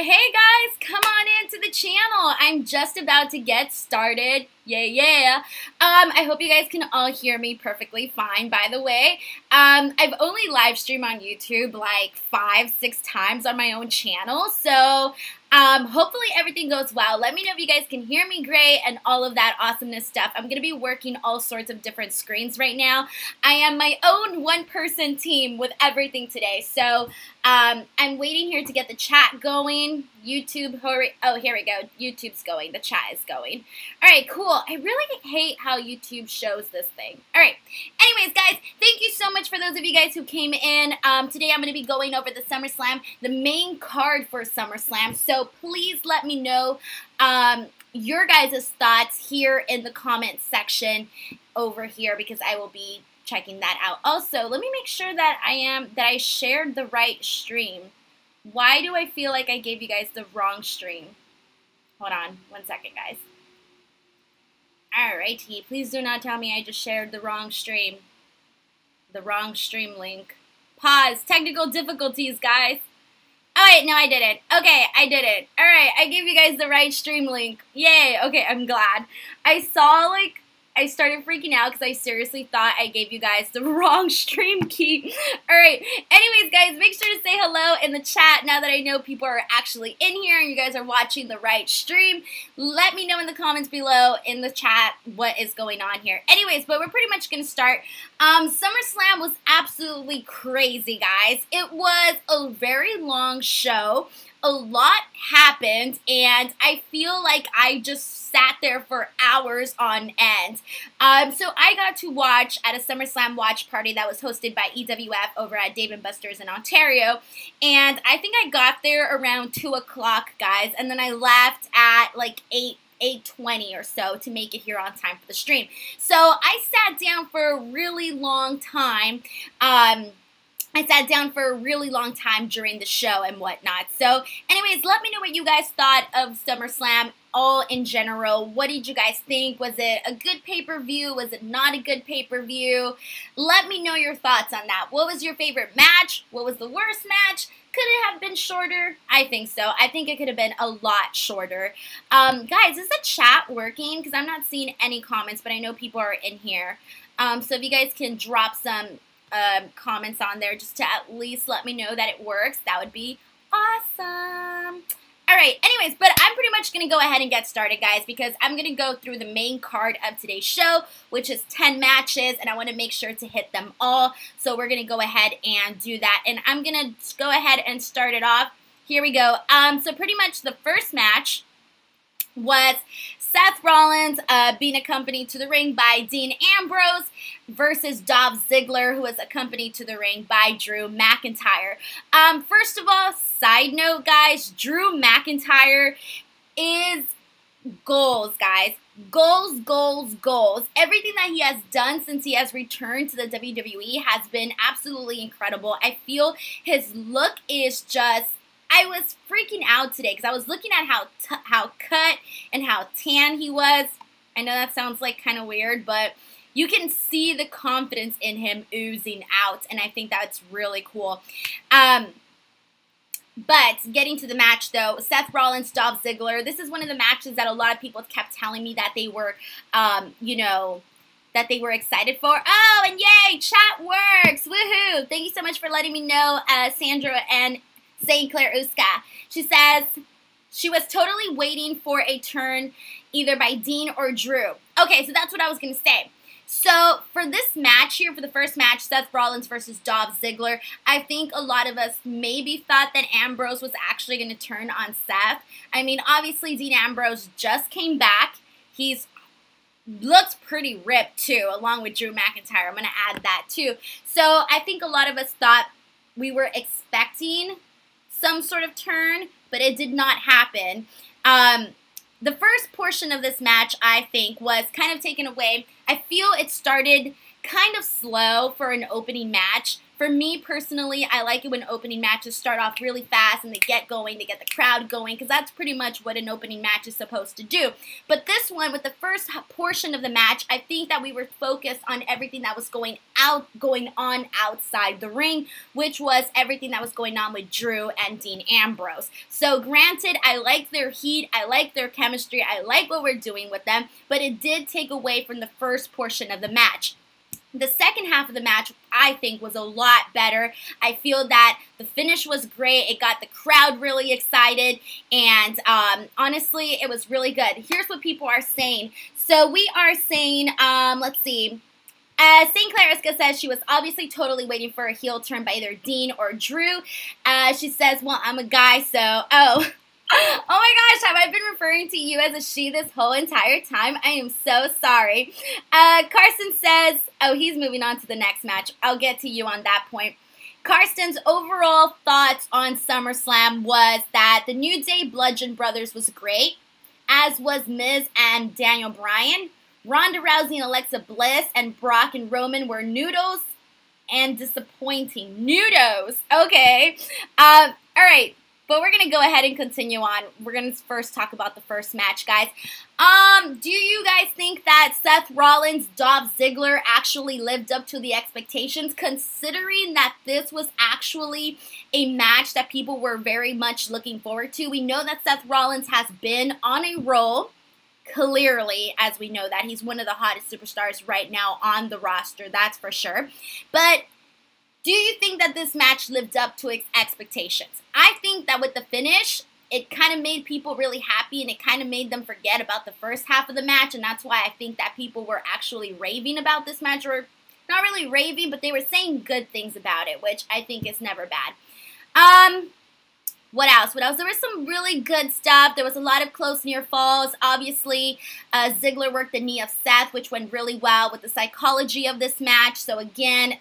Hey guys, come on into the channel. I'm just about to get started. Yeah. I hope you guys can all hear me perfectly fine, by the way. I've only live streamed on YouTube like 5-6 times on my own channel, so hopefully everything goes well. Let me know if you guys can hear me great and all of that awesomeness stuff. I'm going to be working all sorts of different screens right now. I am my own one-person team with everything today, so I'm waiting here to get the chat going. YouTube, hurry. Oh, here we go. YouTube's going. The chat is going. All right, cool. I really hate how YouTube shows this thing. All right. Anyways, guys, thank you so much for those of you guys who came in. Today I'm going to be going over the SummerSlam, the main card for SummerSlam. So please let me know your guys' thoughts here in the comments section over here because I will be checking that out. Also, let me make sure that I shared the right stream. Why do I feel like I gave you guys the wrong stream? Hold on 1 second, guys. Alrighty, please do not tell me I just shared the wrong stream. The wrong stream link. Pause. Technical difficulties, guys. Oh wait, no I didn't. Okay, I did it. Alright, I gave you guys the right stream link. Yay, okay, I'm glad. I started freaking out because I seriously thought I gave you guys the wrong stream key. Alright, anyways guys, make sure to say hello in the chat now that I know people are actually in here and you guys are watching the right stream. Let me know in the comments below in the chat what is going on here. Anyways, but we're pretty much going to start. SummerSlam was absolutely crazy, guys. It was a very long show. A lot happened, and I feel like I just sat there for hours on end. So I got to watch at a SummerSlam watch party that was hosted by EWF over at Dave & Buster's in Ontario, and I think I got there around 2 o'clock, guys, and then I left at like 8:20 or so to make it here on time for the stream. So I sat down for a really long time. I sat down for a really long time during the show and whatnot. So, anyways, let me know what you guys thought of SummerSlam all in general. What did you guys think? Was it a good pay-per-view? Was it not a good pay-per-view? Let me know your thoughts on that. What was your favorite match? What was the worst match? Could it have been shorter? I think so. I think it could have been a lot shorter. Guys, is the chat working? Because I'm not seeing any comments, but I know people are in here. So if you guys can drop some comments on there just to at least let me know that it works, that would be awesome. Alright, anyways, but I'm pretty much going to go ahead and get started, guys, because I'm going to go through the main card of today's show, which is 10 matches, and I want to make sure to hit them all, so we're going to go ahead and do that, and I'm going to go ahead and start it off. Here we go. So pretty much the first match was Seth Rollins being accompanied to the ring by Dean Ambrose versus Dolph Ziggler, who was accompanied to the ring by Drew McIntyre. First of all, side note, guys, Drew McIntyre is goals, guys. Goals, goals, goals. Everything that he has done since he has returned to the WWE has been absolutely incredible. I feel his look is just... I was freaking out today because I was looking at how cut and how tan he was. I know that sounds like kind of weird, but you can see the confidence in him oozing out, and I think that's really cool. But getting to the match, though, Seth Rollins, Dolph Ziggler, this is one of the matches that a lot of people kept telling me that they were, you know, that they were excited for. Oh, and yay, chat works. Woohoo. Thank you so much for letting me know, Sandra and St. Clair Uska. She says she was totally waiting for a turn either by Dean or Drew. Okay, so that's what I was going to say. So for this match here, for the first match, Seth Rollins versus Dolph Ziggler, I think a lot of us maybe thought that Ambrose was actually going to turn on Seth. I mean, obviously Dean Ambrose just came back. He's looks pretty ripped too, along with Drew McIntyre. I'm going to add that too. So I think a lot of us thought we were expecting some sort of turn, but it did not happen. The first portion of this match, I think, was kind of taken away. I feel it started kind of slow for an opening match. For me personally, I like it when opening matches start off really fast and they get going, they get the crowd going, because that's pretty much what an opening match is supposed to do. But this one, with the first portion of the match, I think that we were focused on everything that was going on outside the ring, which was everything that was going on with Drew and Dean Ambrose. So granted, I like their heat, I like their chemistry, I like what we're doing with them, but it did take away from the first portion of the match. The second half of the match, I think, was a lot better. I feel that the finish was great. It got the crowd really excited, and honestly, it was really good. Here's what people are saying. So we are saying, let's see. St. Clariska says she was obviously totally waiting for a heel turn by either Dean or Drew. She says, well, I'm a guy, so, oh. Oh my gosh, have I been referring to you as a she this whole entire time? I am so sorry. Carson says, oh, he's moving on to the next match. I'll get to you on that point. Karsten's overall thoughts on SummerSlam was that the New Day Bludgeon Brothers was great, as was Miz and Daniel Bryan. Ronda Rousey and Alexa Bliss and Brock and Roman were noodles and disappointing. Noodles. Okay. All right. But we're going to go ahead and continue on. We're going to first talk about the first match, guys. Do you guys think that Seth Rollins, Dolph Ziggler actually lived up to the expectations, considering that this was actually a match that people were very much looking forward to? We know that Seth Rollins has been on a roll, clearly, as we know that. He's one of the hottest superstars right now on the roster, that's for sure. But do you think that this match lived up to its expectations? I think that with the finish, it kind of made people really happy, and it kind of made them forget about the first half of the match, and that's why I think that people were actually raving about this match, or not really raving, but they were saying good things about it, which I think is never bad. What else? What else? There was some really good stuff. There was a lot of close near falls. Obviously, Ziggler worked the knee of Seth, which went really well with the psychology of this match. So again,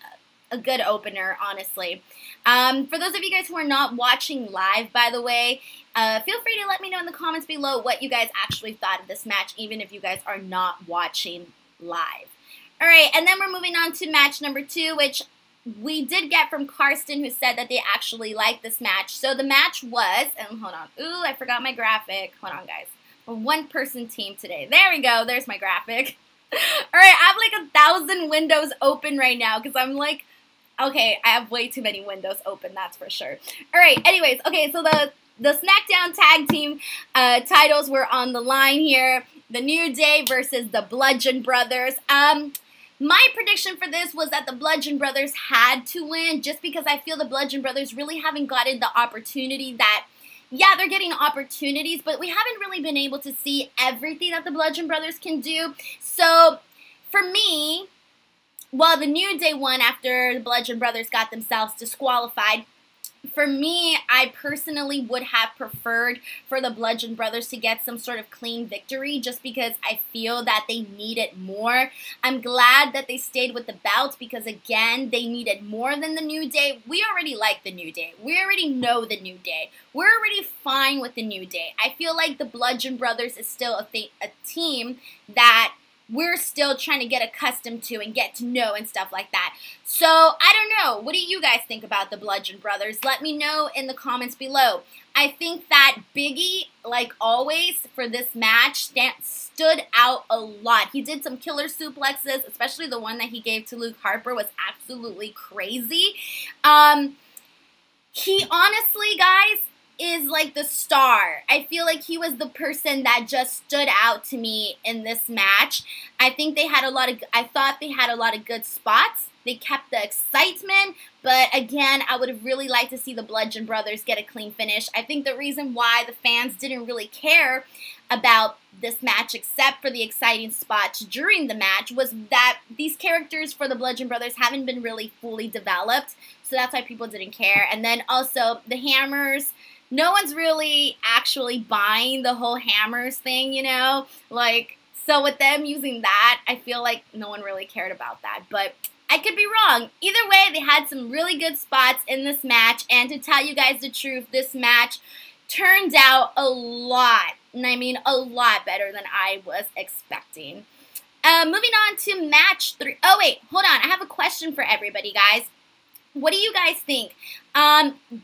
a good opener, honestly. For those of you guys who are not watching live, by the way, feel free to let me know in the comments below what you guys actually thought of this match, even if you guys are not watching live. Alright, and then we're moving on to match number 2, which we did get from Karsten, who said that they actually liked this match. So the match was, and hold on, ooh, I forgot my graphic. Hold on, guys. A one-person team today. There we go, there's my graphic. Alright, I have like 1,000 windows open right now, because I'm like, okay, I have way too many windows open, that's for sure. Alright, anyways, okay, so the SmackDown Tag Team titles were on the line here. The New Day versus the Bludgeon Brothers. My prediction for this was that the Bludgeon Brothers had to win, just because I feel the Bludgeon Brothers really haven't gotten the opportunity that, yeah, they're getting opportunities, but we haven't really been able to see everything that the Bludgeon Brothers can do. So, for me, well, the New Day won after the Bludgeon Brothers got themselves disqualified. For me, I personally would have preferred for the Bludgeon Brothers to get some sort of clean victory, just because I feel that they need it more. I'm glad that they stayed with the belt, because again, they needed more than the New Day. We already like the New Day. We already know the New Day. We're already fine with the New Day. I feel like the Bludgeon Brothers is still a team that we're still trying to get accustomed to and get to know and stuff like that. So, I don't know. What do you guys think about the Bludgeon Brothers? Let me know in the comments below. I think that Biggie, like always, for this match, stood out a lot. He did some killer suplexes, especially the one that he gave to Luke Harper was absolutely crazy. He honestly, guys, is like the star. I feel like he was the person that just stood out to me in this match. I thought they had a lot of good spots. They kept the excitement, but again, I would have really liked to see the Bludgeon Brothers get a clean finish. I think the reason why the fans didn't really care about this match, except for the exciting spots during the match, was that these characters for the Bludgeon Brothers haven't been really fully developed, so that's why people didn't care. And then also, the hammers, no one's really actually buying the whole hammers thing, you know? Like, so with them using that, I feel like no one really cared about that, but I could be wrong. Either way, they had some really good spots in this match, and to tell you guys the truth, this match turned out a lot, and I mean a lot better than I was expecting. Moving on to match 3. Oh, wait, hold on. I have a question for everybody, guys. What do you guys think?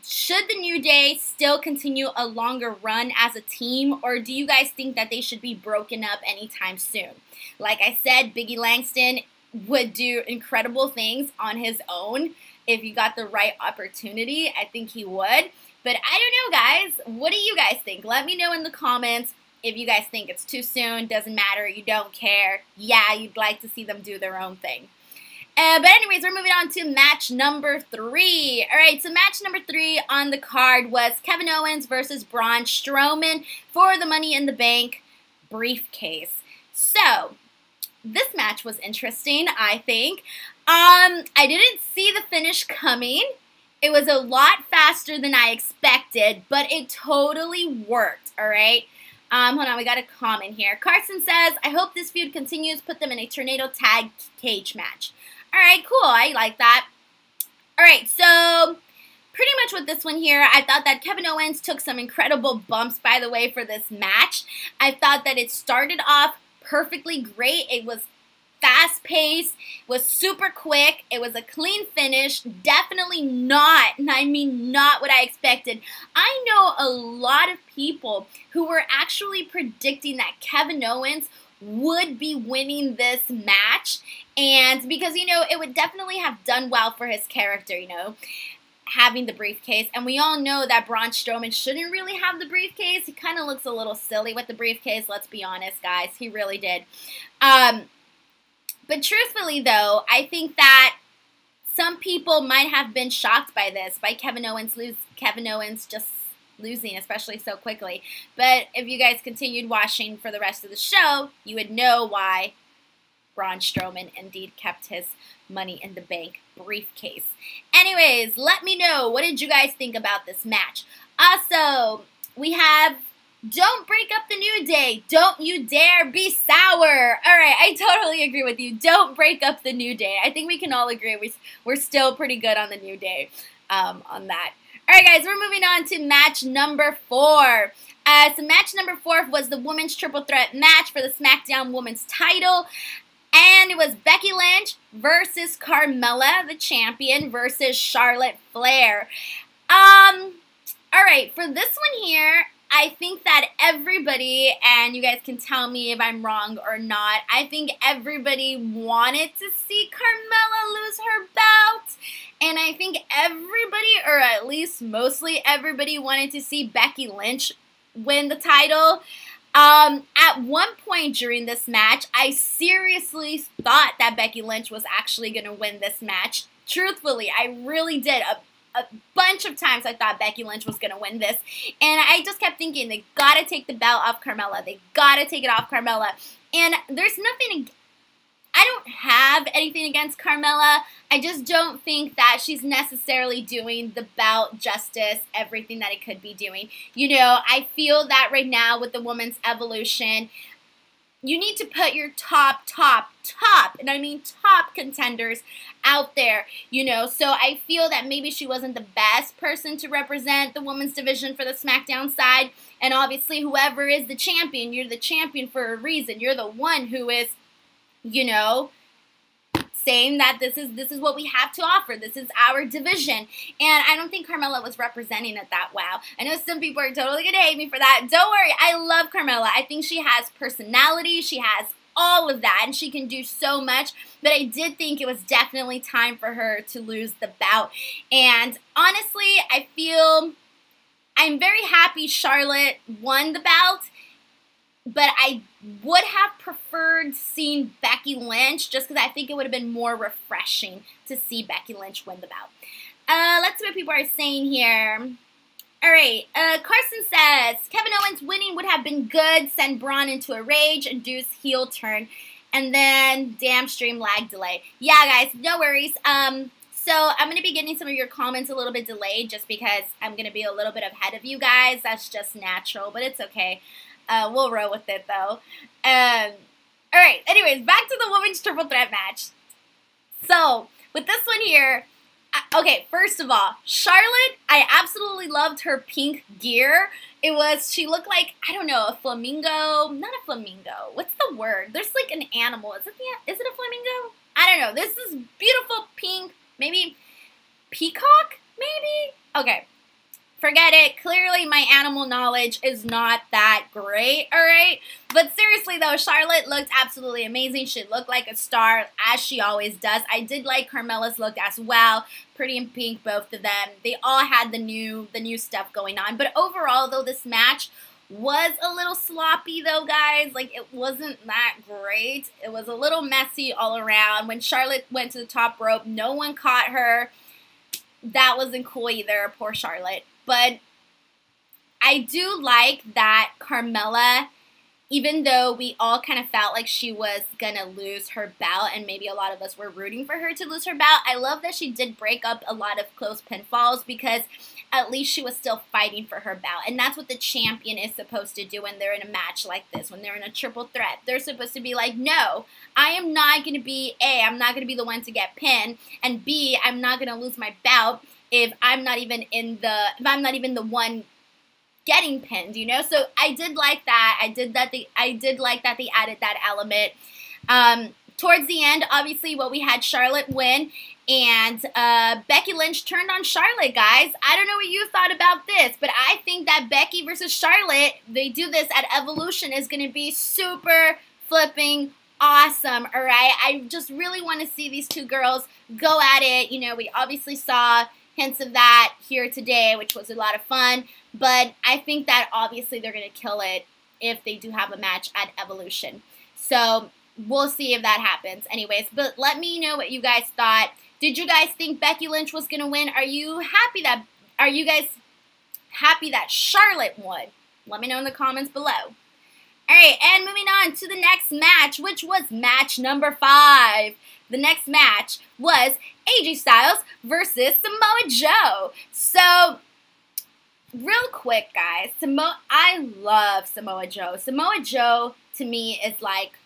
Should the New Day still continue a longer run as a team, or do you guys think that they should be broken up anytime soon? Like I said, Biggie Langston would do incredible things on his own if you got the right opportunity. I think he would. But I don't know, guys. What do you guys think? Let me know in the comments if you guys think it's too soon, doesn't matter, you don't care. Yeah, you'd like to see them do their own thing. But anyways, we're moving on to match number 3. All right, so match number 3 on the card was Kevin Owens versus Braun Strowman for the Money in the Bank briefcase. So, this match was interesting, I think. I didn't see the finish coming. It was a lot faster than I expected, but it totally worked, all right? Hold on, we got a comment here. Carson says, I hope this feud continues. Put them in a tornado tag cage match. All right, cool. I like that. All right, so pretty much with this one here, I thought that Kevin Owens took some incredible bumps, by the way, for this match. I thought that it started off perfectly great. It was fast-paced, was super quick. It was a clean finish. Definitely not, and I mean not what I expected. I know a lot of people who were actually predicting that Kevin Owens would be winning this match, and because, you know, it would definitely have done well for his character, you know, having the briefcase, and we all know that Braun Strowman shouldn't really have the briefcase. He kind of looks a little silly with the briefcase, let's be honest, guys. He really did. But truthfully, though, I think that some people might have been shocked by this, by Kevin Owens just losing, especially so quickly. But if you guys continued watching for the rest of the show, you would know why Braun Strowman indeed kept his Money in the Bank briefcase. Anyways, let me know, what did you guys think about this match? Also, we have Don't Break Up the New Day. Don't you dare be sour. All right, I totally agree with you. Don't break up the New Day. I think we can all agree we're still pretty good on the New Day on that. All right, guys, we're moving on to match number 4. So match number 4 was the Women's Triple Threat match for the SmackDown Women's title. And it was Becky Lynch versus Carmella, the champion, versus Charlotte Flair. All right, for this one here, I think that everybody, and you guys can tell me if I'm wrong or not, I think everybody wanted to see Carmella lose her belt. And I think everybody, or at least mostly everybody, wanted to see Becky Lynch win the title. At one point during this match, I seriously thought that Becky Lynch was actually going to win this match. Truthfully, I really did. A bunch of times I thought Becky Lynch was going to win this. And I just kept thinking, they got to take the belt off Carmella. They got to take it off Carmella. And there's nothing, I don't have anything against Carmella. I just don't think that she's necessarily doing the belt justice, everything that it could be doing. You know, I feel that right now with the women's evolution, you need to put your top, and I mean top contenders out there, you know. So I feel that maybe she wasn't the best person to represent the women's division for the SmackDown side. And obviously, whoever is the champion, you're the champion for a reason. You're the one who is, you know, saying that this is what we have to offer. This is our division. And I don't think Carmella was representing it that well. I know some people are totally going to hate me for that. Don't worry. I love Carmella. I think she has personality. She has all of that, and she can do so much. But I did think it was definitely time for her to lose the bout. And honestly, I feel I'm very happy Charlotte won the bout. But I would have preferred seeing Becky Lynch just because I think it would have been more refreshing to see Becky Lynch win the bout. Let's see what people are saying here. All right, Carson says, Kevin Owens winning would have been good. Send Braun into a rage, induce heel turn, and then damn stream lag delay. Yeah, guys, no worries. So I'm going to be getting some of your comments a little bit delayed just because I'm going to be a little bit ahead of you guys. That's just natural, but it's okay. We'll roll with it, though. Alright, anyways, back to the Women's Triple Threat match. So, with this one here, okay, first of all, Charlotte, I absolutely loved her pink gear. She looked like, I don't know, a flamingo. Not a flamingo. What's the word? There's like an animal. Is it a flamingo? I don't know. This is beautiful pink, maybe Peacock, maybe? Okay. Forget it. Clearly, my animal knowledge is not that great, alright? But seriously, though, Charlotte looked absolutely amazing. She looked like a star, as she always does. I did like Carmella's look as well. Pretty in pink, both of them. They all had the new stuff going on. But overall, though, this match was a little sloppy, though, guys. Like, it wasn't that great. It was a little messy all around. When Charlotte went to the top rope, no one caught her. That wasn't cool either. Poor Charlotte. But I do like that Carmella, even though we all kind of felt like she was going to lose her belt, and maybe a lot of us were rooting for her to lose her belt, I love that she did break up a lot of close pinfalls, because at least she was still fighting for her belt. And that's what the champion is supposed to do when they're in a match like this, when they're in a triple threat. They're supposed to be like, no, I am not going to be, A, I'm not going to be the one to get pinned, and B, I'm not going to lose my belt if I'm not even the one getting pinned, you know? So I did like that. I did like that they added that element. Towards the end, obviously, we had Charlotte win, and Becky Lynch turned on Charlotte, guys. I don't know what you thought about this, but I think that Becky versus Charlotte, they do this at Evolution, is going to be super flipping awesome, all right? I just really want to see these two girls go at it. You know, we obviously saw hints of that here today, which was a lot of fun. But I think that obviously they're going to kill it if they do have a match at Evolution. So we'll see if that happens. Anyways, but let me know what you guys thought. Did you guys think Becky Lynch was going to win? Are you guys happy that Charlotte won? Let me know in the comments below. Alright, and moving on to the next match, which was match number 5. The next match was AJ Styles versus Samoa Joe. So, real quick, guys, I love Samoa Joe. Samoa Joe, to me, is like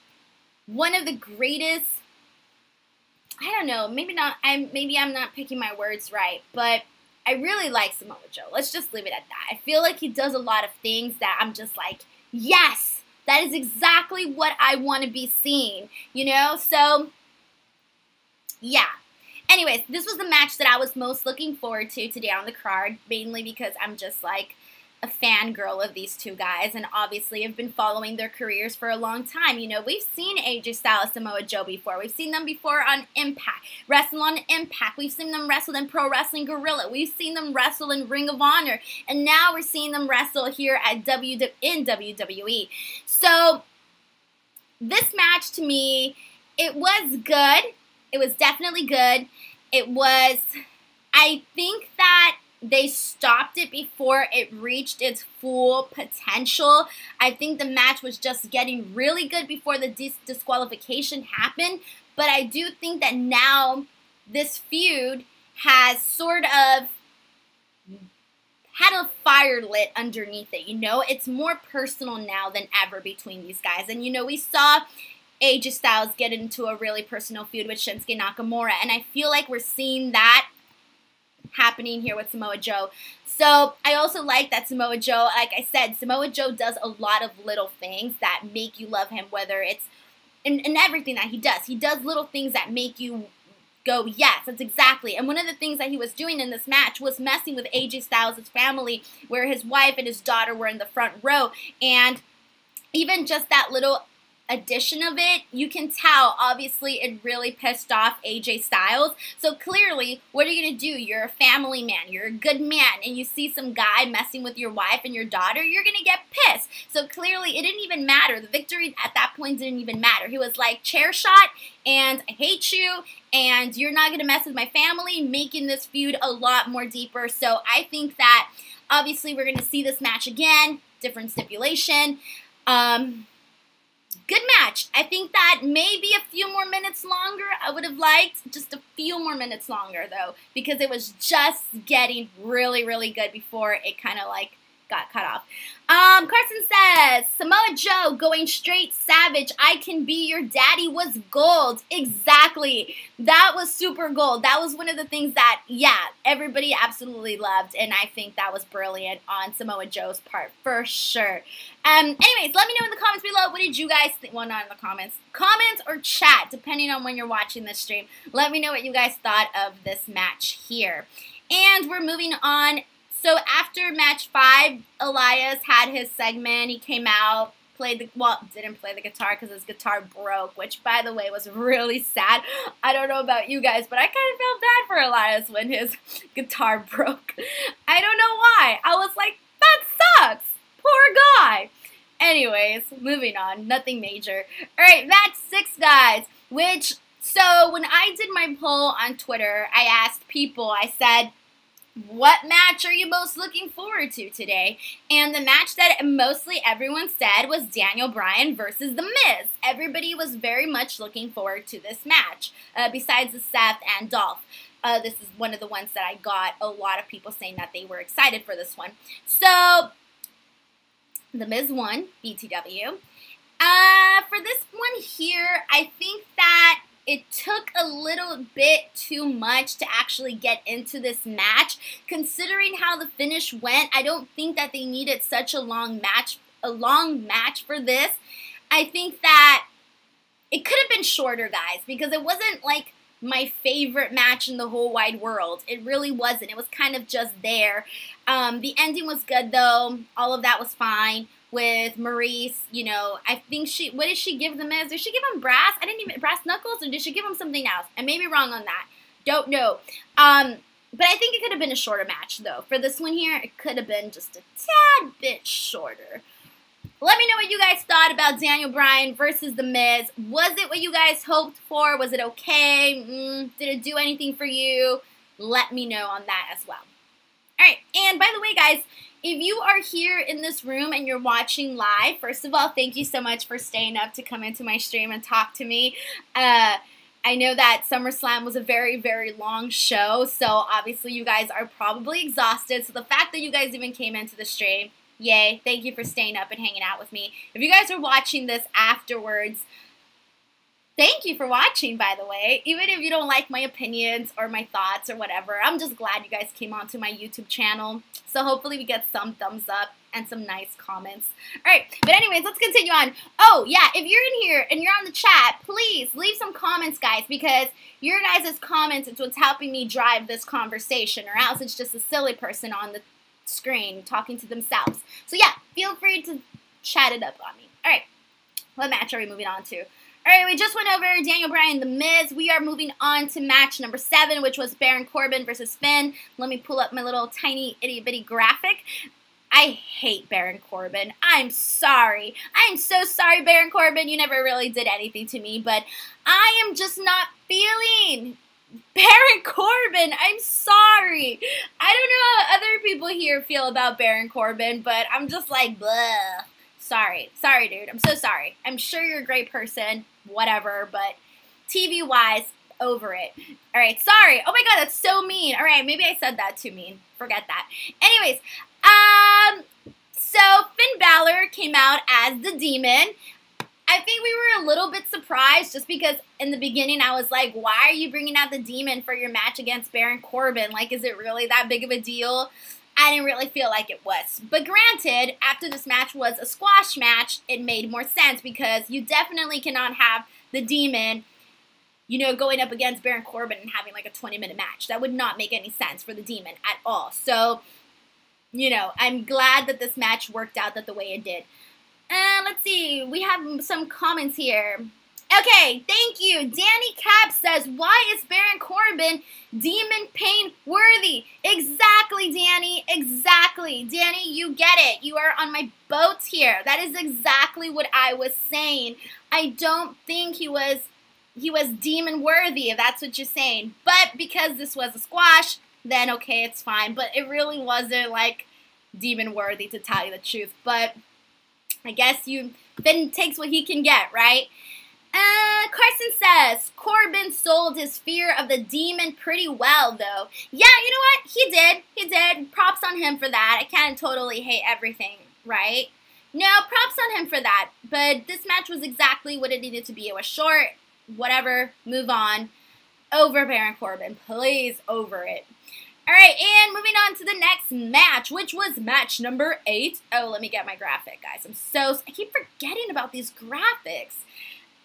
one of the greatest, I don't know, maybe I'm not picking my words right, but I really like Samoa Joe. Let's just leave it at that. I feel like he does a lot of things that I'm just like, yes, that is exactly what I want to be seeing, you know? So, yeah. Anyways, this was the match that I was most looking forward to today on the card, mainly because I'm just like a fangirl of these two guys, and obviously have been following their careers for a long time. You know, we've seen AJ Styles, Samoa Joe before. We've seen them before on Impact, wrestle on Impact. We've seen them wrestle in Pro Wrestling Guerrilla. We've seen them wrestle in Ring of Honor, and now we're seeing them wrestle here at in WWE. So, this match to me, it was good. It was definitely good. I think that they stopped it before it reached its full potential. I think the match was just getting really good before the disqualification happened. But I do think that now this feud has sort of had a fire lit underneath it, you know? It's more personal now than ever between these guys. And, you know, we saw AJ Styles get into a really personal feud with Shinsuke Nakamura, and I feel like we're seeing that happening here with Samoa Joe. So I also like that Samoa Joe, like I said, Samoa Joe does a lot of little things that make you love him, whether it's in everything that he does. He does little things that make you go, yes, that's exactly. And one of the things that he was doing in this match was messing with AJ Styles' family, where his wife and his daughter were in the front row, and even just that little addition of it, you can tell, obviously, it really pissed off AJ Styles. So clearly, what are you going to do? You're a family man. You're a good man. And you see some guy messing with your wife and your daughter, you're going to get pissed. So clearly, it didn't even matter. The victory at that point didn't even matter. He was like, chair shot, and I hate you, and you're not going to mess with my family, making this feud a lot more deeper. So I think that, obviously, we're going to see this match again. Different stipulation. Good match. I think that maybe a few more minutes longer. I would have liked just a few more minutes longer, though, because it was just getting really, really good before it kind of like got cut off. Carson says, Samoa Joe going straight savage. I can be your daddy was gold. Exactly. That was super gold. That was one of the things that, yeah, everybody absolutely loved. And I think that was brilliant on Samoa Joe's part, for sure. Anyways, let me know in the comments below. What did you guys think? Well, not in the comments. Comments or chat, depending on when you're watching this stream. Let me know what you guys thought of this match here. And we're moving on. So after match 5, Elias had his segment. He came out, didn't play the guitar because his guitar broke, which, by the way, was really sad. I don't know about you guys, but I kind of felt bad for Elias when his guitar broke. I don't know why. I was like, that sucks. Poor guy. Anyways, moving on. Nothing major. All right, match 6, guys, so when I did my poll on Twitter, I asked people, I said, what match are you most looking forward to today? And the match that mostly everyone said was Daniel Bryan versus The Miz. Everybody was very much looking forward to this match, besides the Seth and Dolph. This is one of the ones that I got a lot of people saying that they were excited for this one. So, The Miz won, BTW. For this one here, I think that it took a little bit too much to actually get into this match. Considering how the finish went, I don't think that they needed such a long match for this. I think that it could have been shorter, guys, because it wasn't like my favorite match in the whole wide world. It really wasn't. It was kind of just there. The ending was good, though. All of that was fine. With Maurice, you know, I think what did she give The Miz? Did she give him brass? Brass knuckles, or did she give him something else? I may be wrong on that. Don't know. But I think it could have been a shorter match, though. For this one here, it could have been just a tad bit shorter. Let me know what you guys thought about Daniel Bryan versus The Miz. Was it what you guys hoped for? Was it okay? Did it do anything for you? Let me know on that as well. All right, and by the way, guys, if you are here in this room and you're watching live, first of all, thank you so much for staying up to come into my stream and talk to me. I know that SummerSlam was a very, very long show, so obviously you guys are probably exhausted. So the fact that you guys even came into the stream, yay, thank you for staying up and hanging out with me. If you guys are watching this afterwards, thank you for watching, by the way. Even if you don't like my opinions or my thoughts or whatever, I'm just glad you guys came onto my YouTube channel. So hopefully we get some thumbs up and some nice comments. All right, but anyways, let's continue on. Oh, yeah, if you're in here and you're on the chat, please leave some comments, guys, because your guys' comments is what's helping me drive this conversation, or else it's just a silly person on the screen talking to themselves. So, yeah, feel free to chat it up on me. All right, what match are we moving on to? All right, we just went over Daniel Bryan, The Miz. We are moving on to match number 7, which was Baron Corbin versus Finn. Let me pull up my little tiny itty-bitty graphic. I hate Baron Corbin. I'm sorry. I'm so sorry, Baron Corbin. You never really did anything to me, but I am just not feeling Baron Corbin. I'm sorry. I don't know how other people here feel about Baron Corbin, but I'm just like, blah. Sorry, dude. I'm so sorry. I'm sure you're a great person, whatever, but TV-wise, over it. All right, sorry. Oh my God, that's so mean. All right, maybe I said that too mean. Forget that. Anyways, so Finn Balor came out as the Demon. I think we were a little bit surprised just because in the beginning I was like, why are you bringing out the Demon for your match against Baron Corbin? Like, is it really that big of a deal? I didn't really feel like it was. But granted, after this match was a squash match, it made more sense because you definitely cannot have the Demon, you know, going up against Baron Corbin and having like a 20-minute match. That would not make any sense for the Demon at all. So, you know, I'm glad that this match worked out the way it did. Let's see. We have some comments here. Okay, thank you. Danny Cap says, why is Baron Corbin Demon Pain worthy? Exactly, Danny. Exactly. Danny, you get it. You are on my boat here. That is exactly what I was saying. I don't think he was demon worthy, if that's what you're saying. But because this was a squash, then okay, it's fine. But it really wasn't like demon worthy, to tell you the truth. But I guess Finn takes what he can get, right? Carson says, Corbin sold his fear of the demon pretty well, though. Yeah, you know what? He did. He did. Props on him for that. I can't totally hate everything, right? No, props on him for that. But this match was exactly what it needed to be. It was short, whatever, move on. Over Baron Corbin. Please, over it. Alright, and moving on to the next match, which was match number 8. Oh, let me get my graphic, guys. I keep forgetting about these graphics.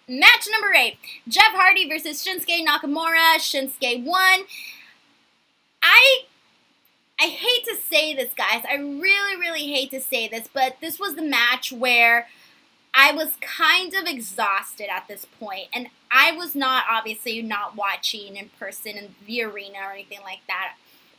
Match number 8. Jeff Hardy versus Shinsuke Nakamura. Shinsuke won. I hate to say this, guys. I really, really hate to say this, but this was the match where I was kind of exhausted at this point, and I was obviously not watching in person in the arena or anything like that.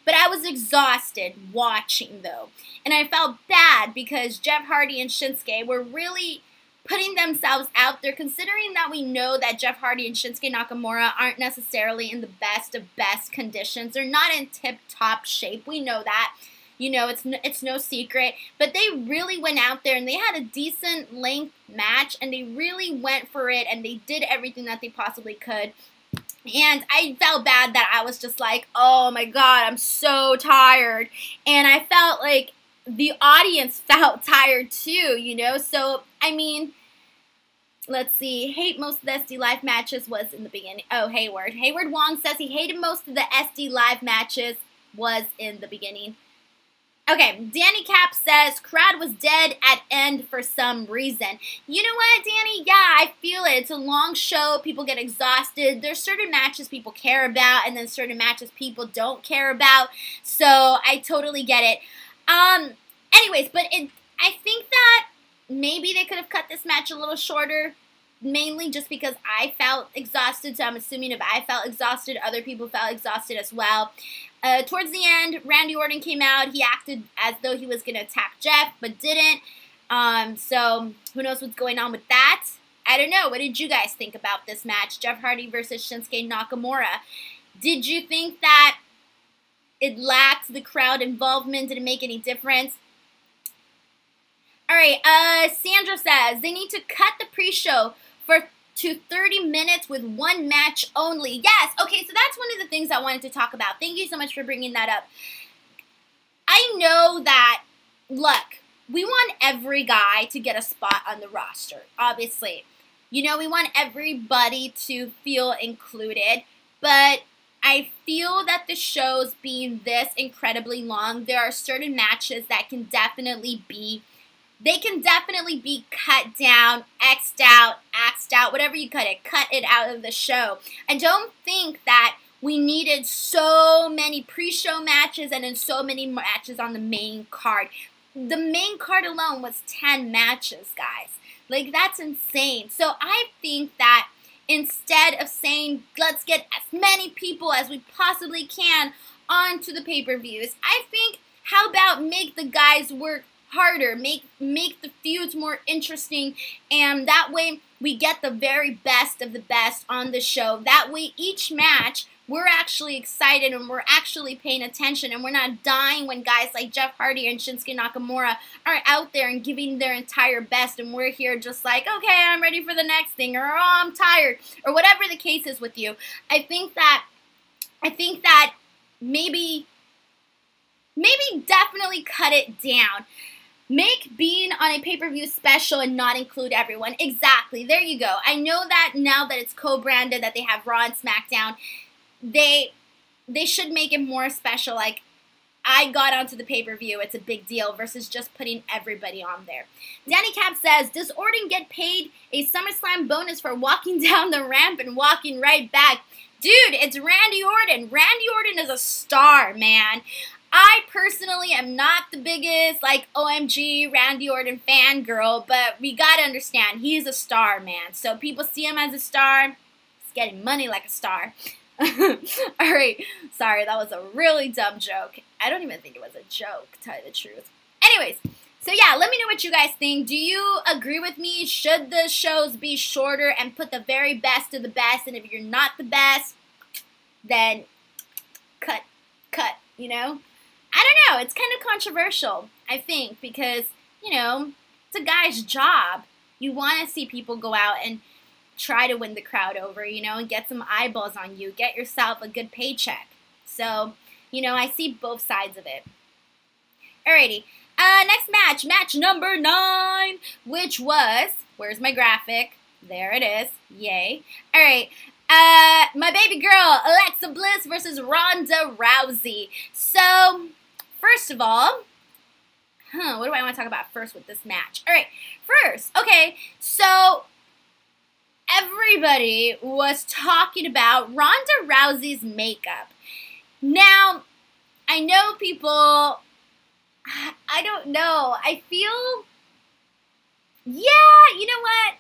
But I was exhausted watching, though. And I felt bad because Jeff Hardy and Shinsuke were really putting themselves out there, considering that we know that Jeff Hardy and Shinsuke Nakamura aren't necessarily in the best of best conditions. They're not in tip-top shape. We know that. You know, it's no secret. But they really went out there, and they had a decent length match, and they really went for it, and they did everything that they possibly could. And I felt bad that I was just like, oh my god, I'm so tired. And I felt like the audience felt tired too, you know? So, I mean, let's see. Hate most of the SD Live matches was in the beginning. Oh, Hayward. Hayward Wong says he hated most of the SD Live matches was in the beginning. Okay, Danny Cap says, crowd was dead at end for some reason. You know what, Danny? Yeah, I feel it. It's a long show. People get exhausted. There's certain matches people care about, and then certain matches people don't care about. So, I totally get it. Anyways, but I think that maybe they could have cut this match a little shorter, mainly just because I felt exhausted. So, I'm assuming if I felt exhausted, other people felt exhausted as well. Towards the end, Randy Orton came out. He acted as though he was going to attack Jeff, but didn't. So, who knows what's going on with that? I don't know. What did you guys think about this match? Jeff Hardy versus Shinsuke Nakamura. Did you think that it lacked the crowd involvement? Did it make any difference? Alright, Sandra says, they need to cut the pre-show to 30 minutes with one match only. Yes, okay, so that's one of the things I wanted to talk about. Thank you so much for bringing that up. I know that, look, we want every guy to get a spot on the roster, obviously. You know, we want everybody to feel included, but I feel that the shows being this incredibly long, there are certain matches that can definitely be cut down, X'd out, axed out, whatever you cut it out of the show. I don't think that we needed so many pre-show matches and then so many matches on the main card. The main card alone was 10 matches, guys. Like, that's insane. So I think that instead of saying, let's get as many people as we possibly can onto the pay-per-views, I think, how about make the guys work harder, make the feuds more interesting, and that way we get the very best of the best on the show. That way each match we're actually excited and we're actually paying attention and we're not dying when guys like Jeff Hardy and Shinsuke Nakamura are out there and giving their entire best and we're here just like, okay, I'm ready for the next thing, or oh, I'm tired, or whatever the case is with you. I think that maybe definitely cut it down. Make being on a pay-per-view special and not include everyone. Exactly. There you go. I know that now that it's co-branded, that they have Raw and SmackDown, they should make it more special. Like, I got onto the pay-per-view, it's a big deal, versus just putting everybody on there. Danny Cap says, does Orton get paid a SummerSlam bonus for walking down the ramp and walking right back? Dude, it's Randy Orton. Randy Orton is a star, man. I personally am not the biggest, like, OMG Randy Orton fangirl, but we gotta understand, he's a star, man. So people see him as a star, he's getting money like a star. Alright, sorry, that was a really dumb joke. I don't even think it was a joke, to tell you the truth. Anyways, so yeah, let me know what you guys think. Do you agree with me? Should the shows be shorter and put the very best of the best? And if you're not the best, then cut, you know? I don't know, it's kind of controversial, I think, because, you know, it's a guy's job. You want to see people go out and try to win the crowd over, you know, and get some eyeballs on you. Get yourself a good paycheck. So, you know, I see both sides of it. Alrighty. Next match. Match number 9, which was, where's my graphic? There it is. Yay. Alright. My baby girl, Alexa Bliss versus Ronda Rousey. So, first of all, what do I want to talk about first with this match? Alright, first, okay, so everybody was talking about Ronda Rousey's makeup. Now, I know people, I don't know, I feel, yeah, you know what?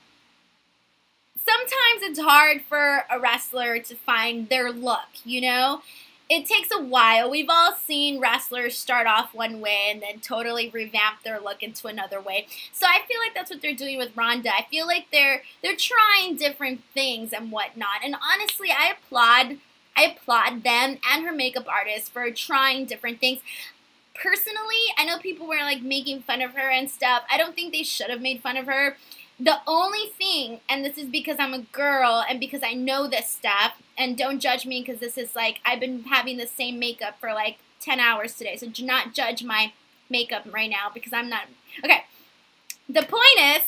Sometimes it's hard for a wrestler to find their look, you know? It takes a while. We've all seen wrestlers start off one way and then totally revamp their look into another way. So I feel like that's what they're doing with Ronda. I feel like they're trying different things and whatnot. And honestly, I applaud them and her makeup artist for trying different things. Personally, I know people were like making fun of her and stuff. I don't think they should have made fun of her. The only thing, and this is because I'm a girl and because I know this stuff, and don't judge me because this is like, I've been having the same makeup for like 10 hours today, so do not judge my makeup right now because I'm not, okay. The point is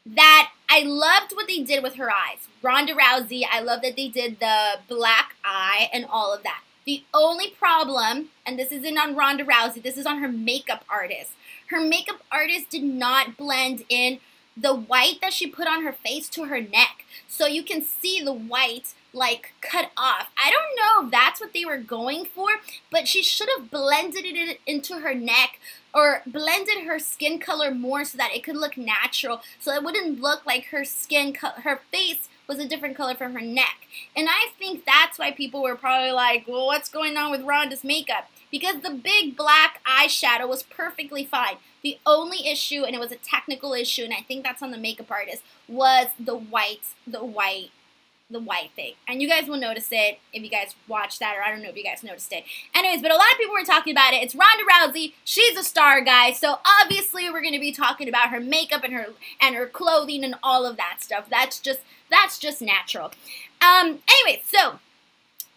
that I loved what they did with her eyes. Ronda Rousey, I love that they did the black eye and all of that. The only problem, and this isn't on Ronda Rousey, this is on her makeup artist. Her makeup artist did not blend in the white that she put on her face to her neck. So you can see the white like cut off. I don't know if that's what they were going for, but she should have blended it into her neck or blended her skin color more so that it could look natural, so it wouldn't look like her skin, her face was a different color from her neck. And I think that's why people were probably like, well, what's going on with Ronda's makeup? Because the big black eyeshadow was perfectly fine. The only issue, and it was a technical issue, and I think that's on the makeup artist, was the white thing. And you guys will notice it if you guys watch that, or I don't know if you guys noticed it. Anyways, but a lot of people were talking about it. It's Ronda Rousey. She's a star, guys. So obviously we're going to be talking about her makeup and her clothing and all of that stuff. That's just natural. Anyway, so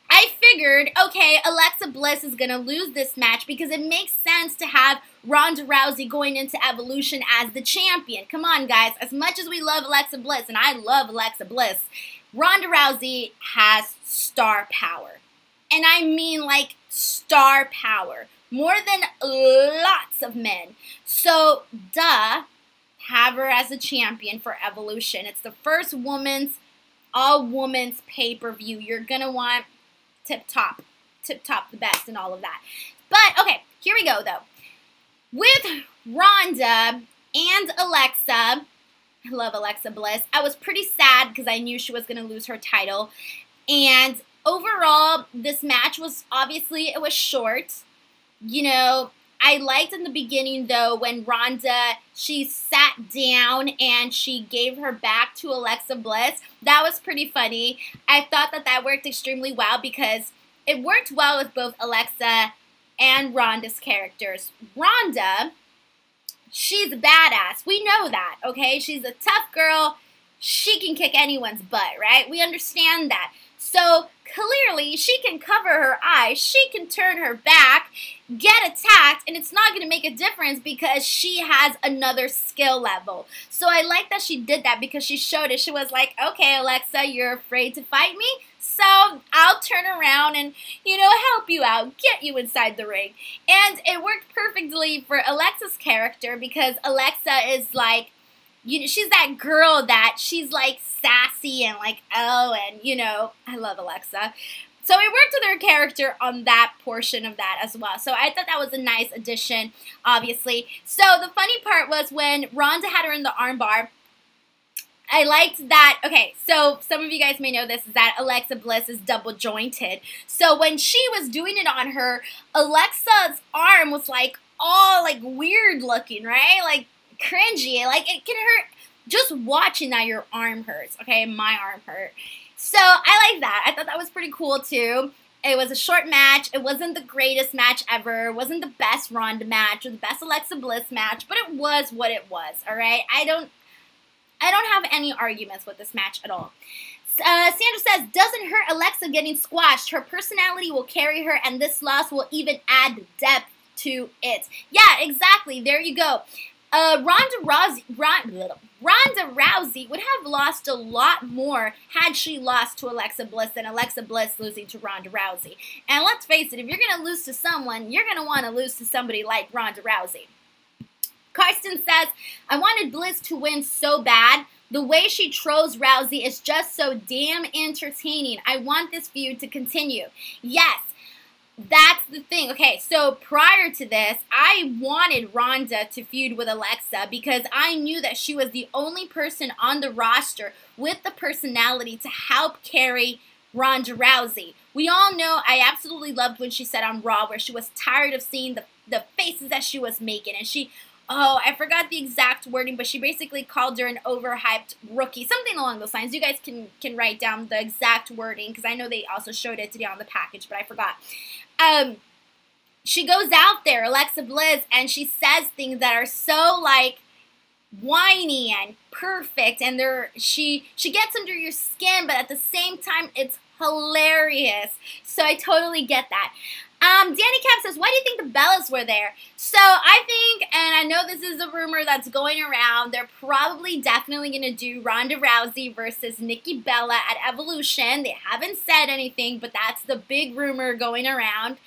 I figured, okay, Alexa Bliss is going to lose this match because it makes sense to have Ronda Rousey going into Evolution as the champion. Come on, guys. As much as we love Alexa Bliss, and I love Alexa Bliss, Ronda Rousey has star power. And I mean like star power. More than lots of men. So, duh, have her as a champion for Evolution. It's the first all-women's pay-per-view. You're going to want tip-top the best and all of that. But, okay, here we go, though. With Ronda and Alexa, I love Alexa Bliss, I was pretty sad because I knew she was going to lose her title. And overall, this match was, obviously, it was short. You know, I liked in the beginning, though, when Ronda, she sat down and she gave her back to Alexa Bliss. That was pretty funny. I thought that worked extremely well because it worked well with both Alexa and Ronda's characters. Ronda, she's a badass. We know that, okay? She's a tough girl. She can kick anyone's butt, right? We understand that. So, clearly, she can cover her eyes, she can turn her back, get attacked, and it's not going to make a difference because she has another skill level. So I like that she did that because she showed it. She was like, okay, Alexa, you're afraid to fight me? So I'll turn around and, you know, help you out, get you inside the ring. And it worked perfectly for Alexa's character because Alexa is like, you know, she's that girl that she's like sassy and like, oh, and you know, I love Alexa. So it worked with her character on that portion of that as well. So I thought that was a nice addition, obviously. So the funny part was when Ronda had her in the armbar, I liked that, okay, so some of you guys may know this, is that Alexa Bliss is double jointed. So when she was doing it on her, Alexa's arm was like all like weird looking, right? Like cringy, like it can hurt. Just watching that, your arm hurts, okay? My arm hurt. So I like that. I thought that was pretty cool too. It was a short match. It wasn't the greatest match ever. It wasn't the best Ronda match or the best Alexa Bliss match, but it was what it was, all right? I I don't have any arguments with this match at all. Sandra says, doesn't hurt Alexa getting squashed. Her personality will carry her, and this loss will even add depth to it. Yeah, exactly. There you go. Ronda Rousey would have lost a lot more had she lost to Alexa Bliss than Alexa Bliss losing to Ronda Rousey. And let's face it, if you're going to lose to someone, you're going to want to lose to somebody like Ronda Rousey. Karsten says, I wanted Bliss to win so bad. The way she trolls Rousey is just so damn entertaining. I want this feud to continue. Yes, that's the thing. Okay, so prior to this, I wanted Ronda to feud with Alexa because I knew that she was the only person on the roster with the personality to help carry Ronda Rousey. We all know I absolutely loved when she said on Raw where she was tired of seeing the faces that she was making, and she... Oh, I forgot the exact wording, but she basically called her an overhyped rookie. Something along those lines. You guys can write down the exact wording, because I know they also showed it today on the package, but I forgot. She goes out there, Alexa Bliss, and she says things that are so, like, whiny and perfect, and she gets under your skin, but at the same time, it's hilarious. So I totally get that. Danny Cap says, why do you think the Bellas were there? So I think, and I know this is a rumor that's going around, they're probably definitely going to do Ronda Rousey versus Nikki Bella at Evolution. They haven't said anything, but that's the big rumor going around.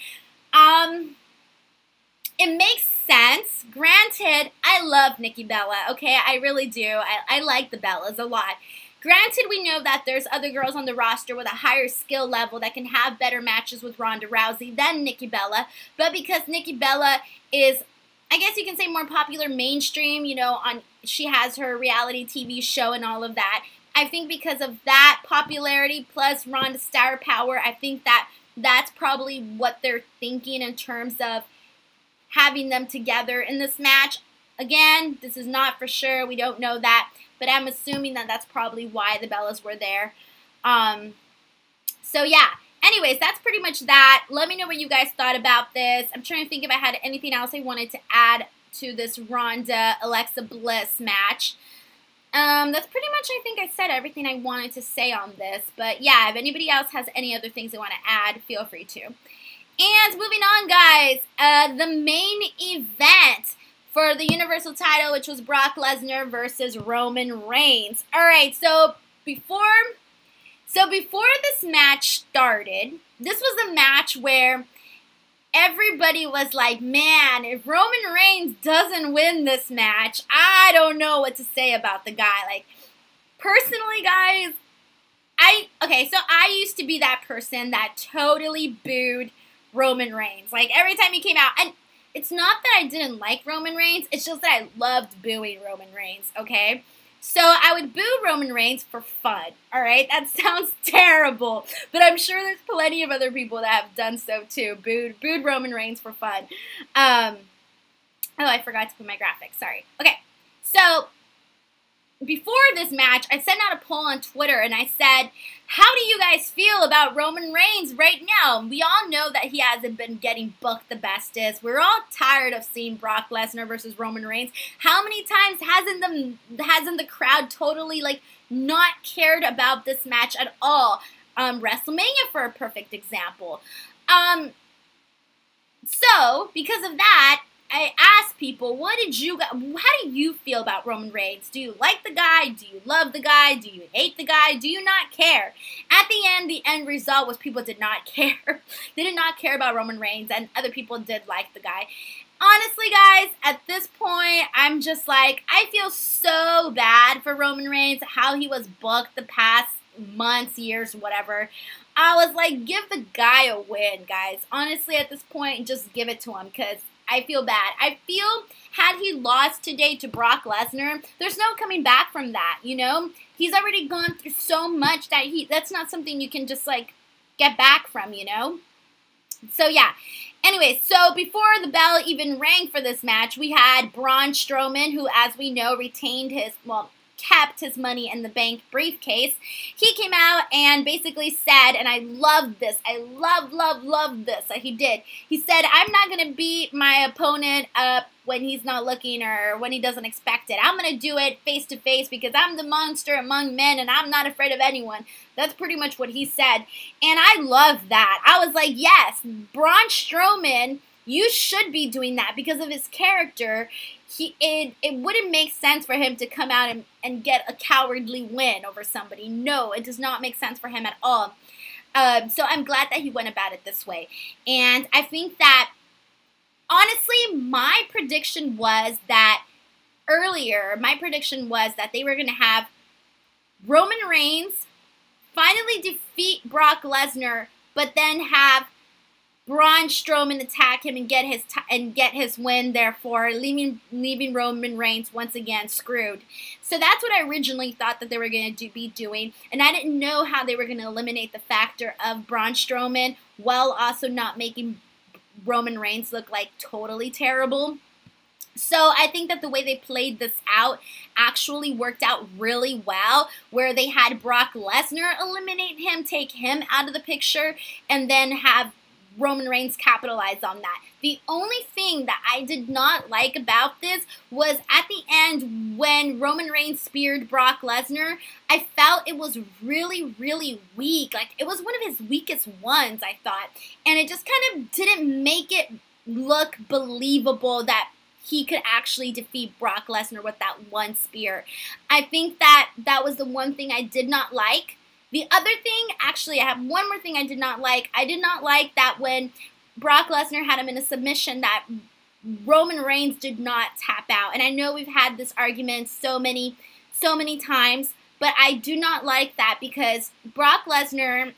It makes sense. Granted, I love Nikki Bella, okay? I really do. I like the Bellas a lot. Granted, we know that there's other girls on the roster with a higher skill level that can have better matches with Ronda Rousey than Nikki Bella, but because Nikki Bella is, I guess you can say, more popular mainstream, you know, she has her reality TV show and all of that. I think because of that popularity plus Ronda's star power, I think that that's probably what they're thinking in terms of having them together in this match. Again, this is not for sure. We don't know that. But I'm assuming that that's probably why the Bellas were there. So, yeah. Anyways, that's pretty much that. Let me know what you guys thought about this. I'm trying to think if I had anything else I wanted to add to this Ronda-Alexa Bliss match. That's pretty much, I think I said everything I wanted to say on this. But, yeah, if anybody else has any other things they want to add, feel free to. And moving on, guys. The main event for the Universal title, which was Brock Lesnar versus Roman Reigns. Alright, so before this match started, this was a match where everybody was like, man, if Roman Reigns doesn't win this match, I don't know what to say about the guy. Like, personally, guys, so I used to be that person that totally booed Roman Reigns. Like, every time he came out, and it's not that I didn't like Roman Reigns, it's just that I loved booing Roman Reigns, okay? So I would boo Roman Reigns for fun, alright? That sounds terrible, but I'm sure there's plenty of other people that have done so too, booed Roman Reigns for fun. Oh, I forgot to put my graphics, sorry. Okay, so before this match, I sent out a poll on Twitter and I said, how do you guys feel about Roman Reigns right now? We all know that he hasn't been getting booked the bestest. We're all tired of seeing Brock Lesnar versus Roman Reigns. How many times hasn't the crowd totally, like, not cared about this match at all? WrestleMania for a perfect example. So, because of that, I asked people, how do you feel about Roman Reigns? Do you like the guy? Do you love the guy? Do you hate the guy? Do you not care? At the end result was people did not care. They did not care about Roman Reigns, and other people did like the guy. Honestly, guys, at this point, I'm just like, I feel so bad for Roman Reigns, how he was booked the past months, years, whatever. I was like, give the guy a win, guys. Honestly, at this point, just give it to him, because I feel bad. I feel, had he lost today to Brock Lesnar, there's no coming back from that, you know? He's already gone through so much that that's not something you can just, like, get back from, you know? So, yeah. Anyway, so before the bell even rang for this match, we had Braun Strowman, who, as we know, retained his, well, kept his Money in the Bank briefcase. He came out and basically said, and I love this, I love this, he did. He said, I'm not going to beat my opponent up when he's not looking or when he doesn't expect it. I'm going to do it face to face because I'm the monster among men and I'm not afraid of anyone. That's pretty much what he said. And I love that. I was like, yes, Braun Strowman, you should be doing that because of his character. It wouldn't make sense for him to come out and get a cowardly win over somebody. No, it does not make sense for him at all. So I'm glad that he went about it this way. And I think that, honestly, my prediction was that they were going to have Roman Reigns finally defeat Brock Lesnar, but then have Braun Strowman attack him and get his win, therefore leaving Roman Reigns once again screwed. So that's what I originally thought that they were going to be doing, and I didn't know how they were going to eliminate the factor of Braun Strowman while also not making Roman Reigns look like totally terrible. So I think that the way they played this out actually worked out really well, where they had Brock Lesnar eliminate him, take him out of the picture, and then have Roman Reigns capitalize on that. The only thing that I did not like about this was at the end when Roman Reigns speared Brock Lesnar, I felt it was really, really weak. Like, it was one of his weakest ones, I thought. And it just kind of didn't make it look believable that he could actually defeat Brock Lesnar with that one spear. I think that that was the one thing I did not like. The other thing, actually, I have one more thing I did not like. I did not like that when Brock Lesnar had him in a submission that Roman Reigns did not tap out. And I know we've had this argument so many times, but I do not like that because Brock Lesnar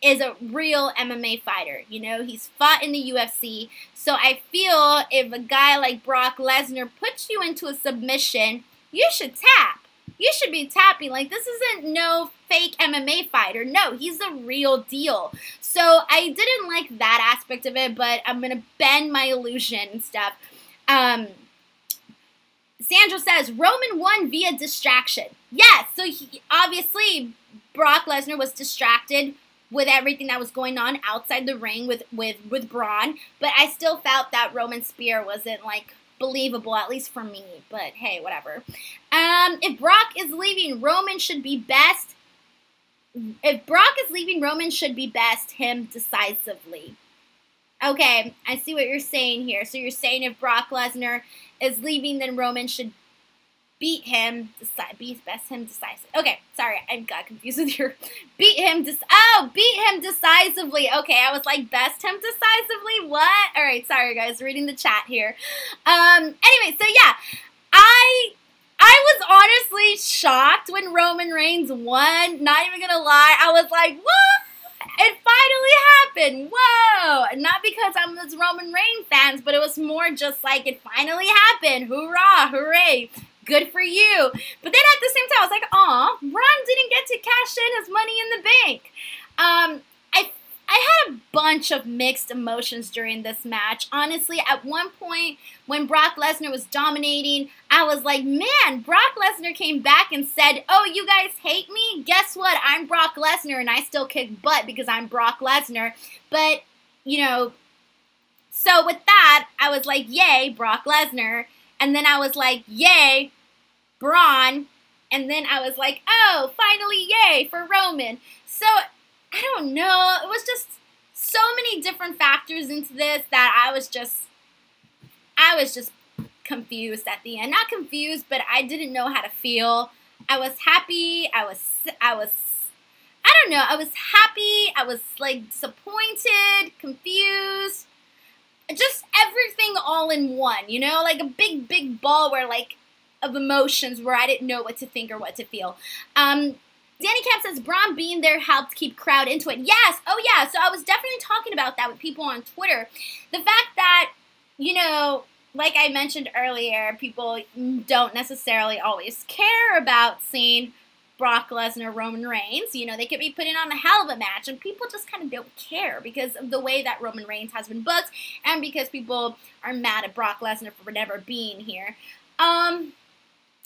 is a real MMA fighter. You know, he's fought in the UFC. So I feel if a guy like Brock Lesnar puts you into a submission, you should tap. You should be tapping. Like, this isn't no fake MMA fighter. No, he's the real deal. So I didn't like that aspect of it, but I'm going to bend my illusion and stuff. Sandra says, Roman won via distraction. Yes, so obviously Brock Lesnar was distracted with everything that was going on outside the ring with Braun, but I still felt that Roman spear wasn't, like, believable, at least for me, but hey, whatever. If Brock is leaving, Roman should be best. If Brock is leaving, Roman should be best him decisively. Okay, I see what you're saying here. So you're saying if Brock Lesnar is leaving, then Roman should beat him, best him decisively. Okay, sorry, I got confused with your beat him decisively. Okay, I was like, best him decisively? What? All right, sorry guys, reading the chat here. Anyway, so yeah, I was honestly shocked when Roman Reigns won. Not even gonna lie, I was like, what? It finally happened. Whoa! Not because I'm this Roman Reigns fans, but it was more just like it finally happened. Hoorah! Hooray! Good for you. But then at the same time, I was like, aw, Braun didn't get to cash in his Money in the Bank. I had a bunch of mixed emotions during this match. Honestly, at one point, when Brock Lesnar was dominating, I was like, man, Brock Lesnar came back and said, oh, you guys hate me? Guess what? I'm Brock Lesnar, and I still kick butt because I'm Brock Lesnar. But, you know, so with that, I was like, yay, Brock Lesnar. And then I was like, yay, Braun. And then I was like, oh, finally, yay, for Roman. So, I don't know. It was just so many different factors into this that I was just confused at the end. Not confused, but I didn't know how to feel. I was happy. I don't know. I was happy. I was, like, disappointed, confused. Just everything all in one, you know? Like a big, big ball where, like, of emotions where I didn't know what to think or what to feel. Danny Camp says, Braun being there helped keep crowd into it. Yes! Oh, yeah. So I was definitely talking about that with people on Twitter. The fact that, you know, like I mentioned earlier, people don't necessarily always care about seeing Brock Lesnar, Roman Reigns. You know, they could be putting on a hell of a match, and people just kind of don't care because of the way that Roman Reigns has been booked, and because people are mad at Brock Lesnar for never being here.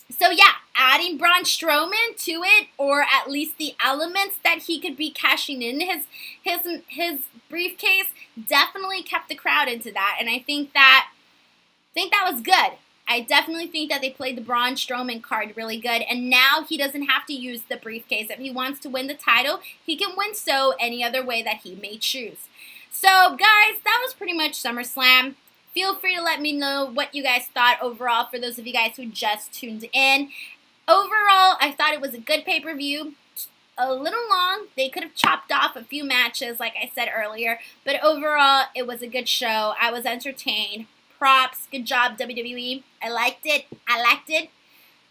So yeah, adding Braun Strowman to it, or at least the elements that he could be cashing in his briefcase, definitely kept the crowd into that, and I think that was good. I definitely think that they played the Braun Strowman card really good, and now he doesn't have to use the briefcase. If he wants to win the title, he can win so any other way that he may choose. So, guys, that was pretty much SummerSlam. Feel free to let me know what you guys thought overall for those of you guys who just tuned in. Overall, I thought it was a good pay-per-view. A little long. They could have chopped off a few matches, like I said earlier, but overall, it was a good show. I was entertained. Props. Good job, WWE. I liked it.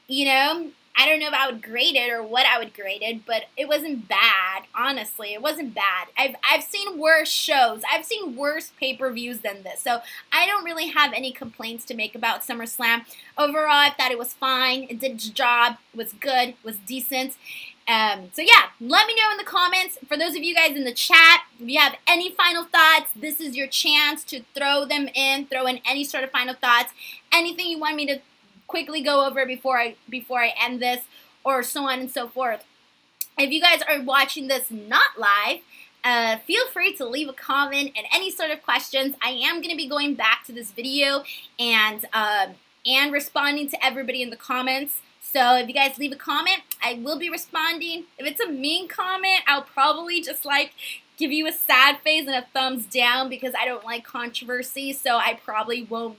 You know, I don't know if I would grade it or what I would grade it, but it wasn't bad. Honestly, it wasn't bad. I've seen worse shows. I've seen worse pay-per-views than this. So I don't really have any complaints to make about SummerSlam. Overall, I thought it was fine. It did its job. It was good. It was decent. So yeah, let me know in the comments. For those of you guys in the chat, if you have any final thoughts, this is your chance to throw in any sort of final thoughts, anything you want me to quickly go over before I end this, or so on and so forth. If you guys are watching this not live, feel free to leave a comment and any sort of questions. I am going to be going back to this video and responding to everybody in the comments. So if you guys leave a comment, I will be responding. If it's a mean comment, I'll probably just give you a sad face and a thumbs down because I don't like controversy, so I probably won't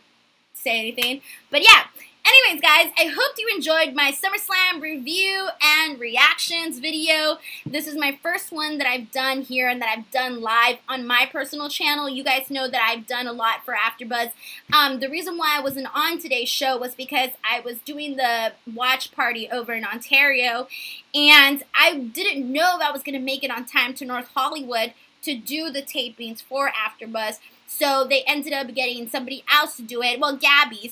say anything. But yeah, anyways, guys, I hope you enjoyed my SummerSlam review and reactions video. This is my first one that I've done here and that I've done live on my personal channel. You guys know that I've done a lot for AfterBuzz. The reason why I wasn't on today's show was because I was doing the watch party over in Ontario, and I didn't know if I was going to make it on time to North Hollywood to do the tapings for AfterBuzz. So they ended up getting somebody else to do it. Well, Gabby,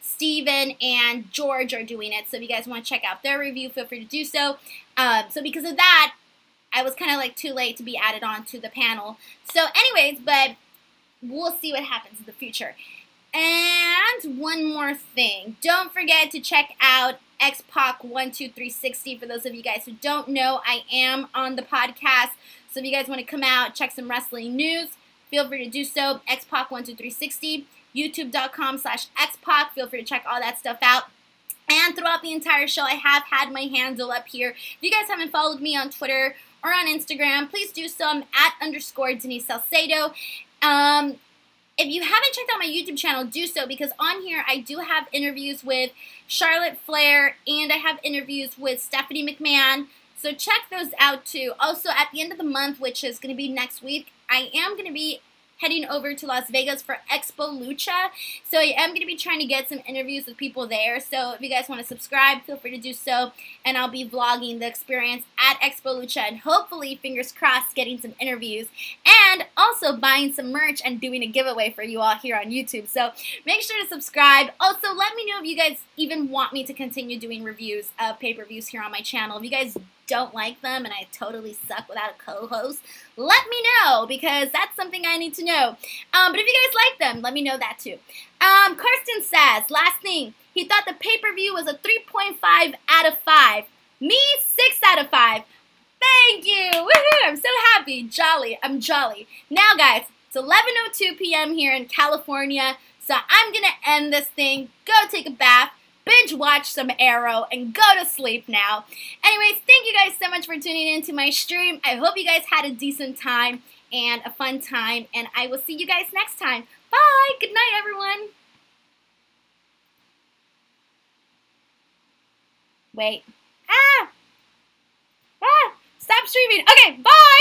Steven, and George are doing it. So if you guys want to check out their review, feel free to do so. So because of that, I was kind of too late to be added on to the panel. So anyways, but we'll see what happens in the future. And one more thing. Don't forget to check out XPac12360. For those of you guys who don't know, I am on the podcast. So if you guys want to come out, check some wrestling news, feel free to do so. XPac12360. YouTube.com/XPac. Feel free to check all that stuff out. And throughout the entire show, I have had my handle up here. If you guys haven't followed me on Twitter or on Instagram, please do so. I'm @ Denise Salcedo. If you haven't checked out my YouTube channel, do so, because on here I do have interviews with Charlotte Flair and I have interviews with Stephanie McMahon. So check those out too. Also, at the end of the month, which is going to be next week, I am going to be heading over to Las Vegas for Expo Lucha. So I am going to be trying to get some interviews with people there. So if you guys want to subscribe, feel free to do so. And I'll be vlogging the experience at Expo Lucha and hopefully, fingers crossed, getting some interviews. And also buying some merch and doing a giveaway for you all here on YouTube. So make sure to subscribe. Also, let me know if you guys even want me to continue doing reviews of pay-per-views here on my channel. If you guys don't like them and I totally suck without a co-host, let me know, because that's something I need to know. But if you guys like them, let me know that too. Karsten says, last thing, he thought the pay-per-view was a 3.5 out of 5. Me, 6 out of 5. Thank you. Woohoo! I'm so happy. Jolly. I'm jolly. Now, guys, it's 11:02 p.m. here in California, so I'm going to end this thing, go take a bath, binge watch some Arrow, and go to sleep now. Anyways, thank you guys so much for tuning in to my stream. I hope you guys had a decent time and a fun time, and I will see you guys next time. Bye! Good night, everyone! Wait. Stop streaming. Okay, bye!